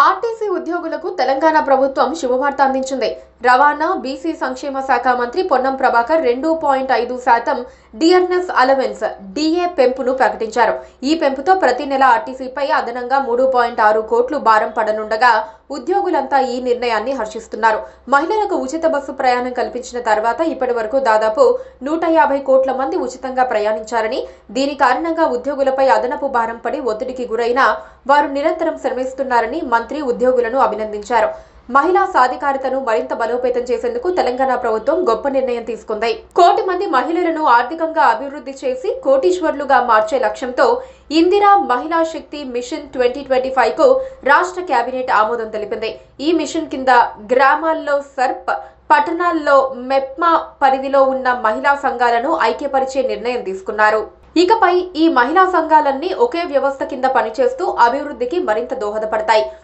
RTC ఉద్యోగులకు తెలంగాణ ప్రభుత్వం శుభవార్త అందించింది. రవాణా, బీసీ సంక్షేమ శాఖ మంత్రి Ponnam Prabhakar 2.5% DRS allowance DA పెంపును ప్రకటించారు. ఈ పెంపుతో ప్రతి నెల ఆర్టీసీపై అదనంగా 3.6 కోట్లు భారం పడనుండగా ఉద్యోగులంతా ఈ నిర్ణయాన్ని హర్షిస్తున్నారు. మహిళలకు ఉచిత బస్సు ప్రయాణం కల్పించిన తర్వాత ఇప్పటి వరకు దాదాపు 150 కోట్ల మంది ఉచితంగా ప్రయాణించారని, దీని కారణంగా ఉద్యోగులపై అదనపు భారం పడి ఒత్తిడికి గురైన వారు నిరంతరం శ్రమిస్తున్నారని మంత్రి ఉద్యోగులను అభినందించారు. మహిళా సాధికారతను మరింత బలోపేతం చేసేందుకు తెలంగాణ ప్రభుత్వం గొప్ప నిర్ణయం తీసుకుంది. 1 కోటి మంది మహిళలను ఆర్థికంగా అభివృద్ధి చేసి కోటీశ్వర్లుగా మార్చే లక్ష్యంతో ఇందిరా మహిళా శక్తి మిషన్ 2025 కు రాష్ట్ర కేబినెట్ ఆమోదం తెలిపింది. ఈ మిషన్ కింద గ్రామాల్లో సర్ప్, పట్టణాల్లో మెప్మా పరిధిలో ఉన్న మహిళా సంఘాలను ఐక్యపరిచే నిర్ణయం తీసుకున్నారు. ఇకపై ఈ మహిళా సంఘాలన్నీ ఒకే వ్యవస్థ కింద పనిచేస్తూ అభివృద్ధికి మరింత దోహదపడతాయి.